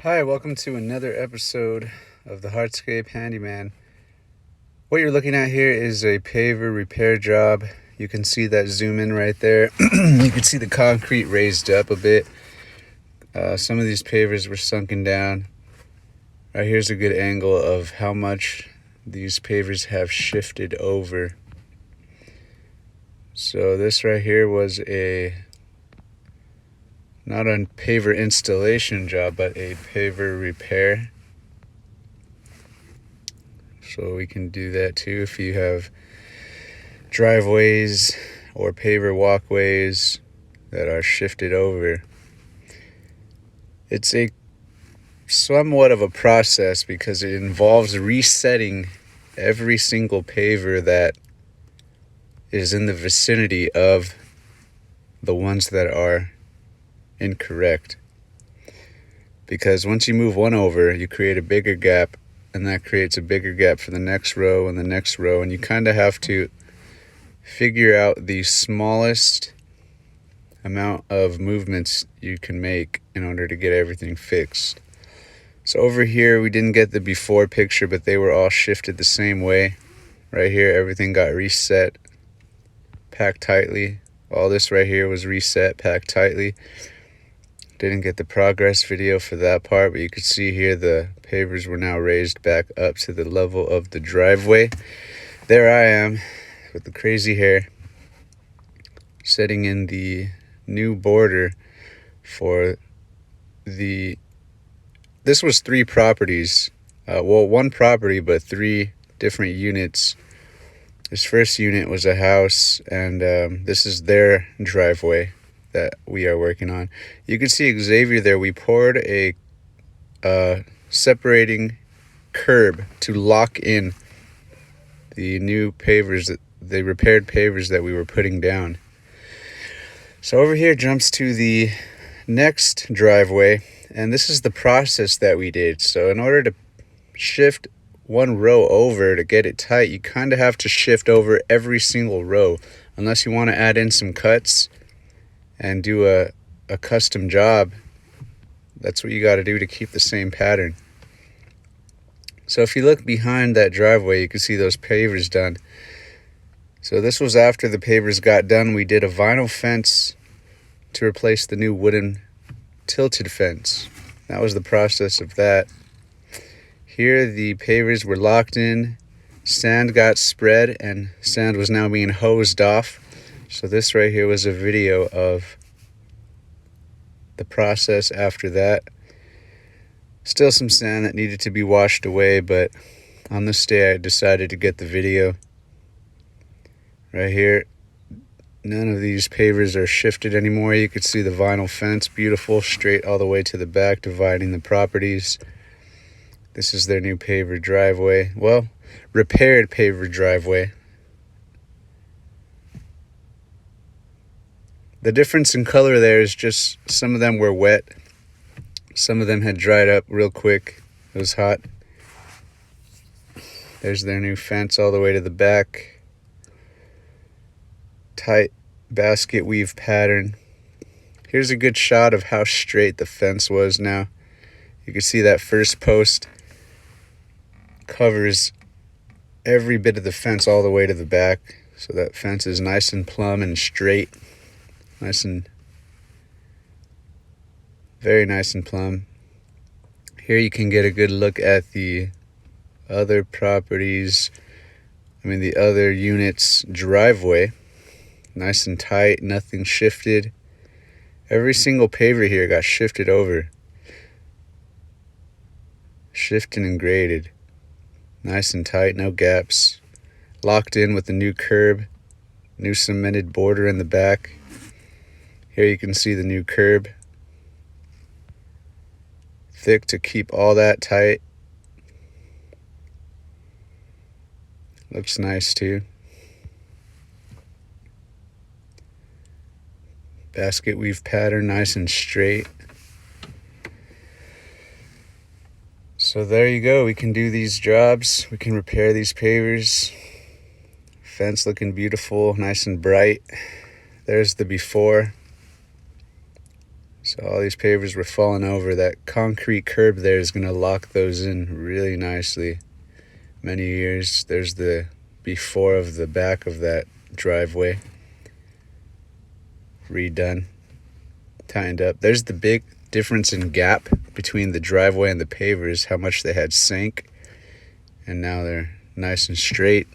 Hi, welcome to another episode of the Hardscape Handyman. What you're looking at here is a paver repair job. You can see that zoom in right there. You can see the concrete raised up a bit. Some of these pavers were sunken down. Right here's a good angle of how much these pavers have shifted over. So this right here was not a paver installation job, but a paver repair. So we can do that too if you have driveways or paver walkways that are shifted over. It's a somewhat of a process because it involves resetting every single paver that is in the vicinity of the ones that are incorrect. Because once you move one over, you create a bigger gap, and that creates a bigger gap for the next row and the next row, and you kind of have to figure out the smallest amount of movements you can make in order to get everything fixed. So over here we didn't get the before picture, but they were all shifted the same way. Right here everything got reset, packed tightly. All this right here was reset, packed tightly. Didn't get the progress video for that part, but you can see here the pavers were now raised back up to the level of the driveway. There I am with the crazy hair, setting in the new border for this was 3 properties. One property, but 3 different units. This first unit was a house, and this is their driveway that we are working on. You can see Xavier there. We poured a separating curb to lock in the new pavers, the repaired pavers that we were putting down. So over here jumps to the next driveway, and this is the process that we did. So in order to shift one row over to get it tight, you kind of have to shift over every single row, unless you want to add in some cuts and do a custom job. That's what you got to do to keep the same pattern. So if you look behind that driveway, you can see those pavers done. So this was after the pavers got done. We did a vinyl fence to replace the new wooden tilted fence. That was the process of that. Here the pavers were locked in, sand got spread, and sand was now being hosed off. So this right here was a video of the process after that. Still some sand that needed to be washed away, but on this day I decided to get the video. Right here, none of these pavers are shifted anymore. You could see the vinyl fence, beautiful, straight all the way to the back, dividing the properties. This is their new paver driveway. Well, repaired paver driveway. The difference in color there is just some of them were wet. Some of them had dried up real quick. It was hot. There's their new fence all the way to the back. Tight basket weave pattern. Here's a good shot of how straight the fence was now. You can see that first post covers every bit of the fence all the way to the back. So that fence is nice and plumb and straight. Very nice and plumb. Here you can get a good look at the other the other unit's driveway. Nice and tight, nothing shifted. Every single paver here got shifted over. Shifted and graded. Nice and tight, no gaps. Locked in with the new curb. New cemented border in the back. Here you can see the new curb. Thick to keep all that tight. Looks nice too. Basket weave pattern, nice and straight. So there you go. We can do these jobs. We can repair these pavers. Fence looking beautiful, nice and bright. There's the before. So all these pavers were falling over. That concrete curb there is going to lock those in really nicely. Many years. There's the before of the back of that driveway. Redone. Tightened up. There's the big difference in gap between the driveway and the pavers, how much they had sank. And now they're nice and straight.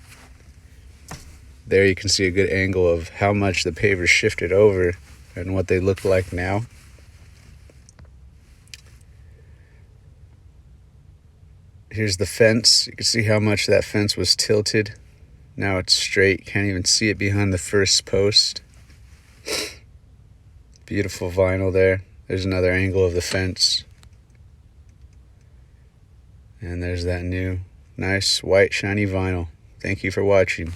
There you can see a good angle of how much the pavers shifted over and what they look like now. Here's the fence. You can see how much that fence was tilted. Now it's straight. Can't even see it behind the first post. Beautiful vinyl there. There's another angle of the fence. And there's that new, nice, white, shiny vinyl. Thank you for watching.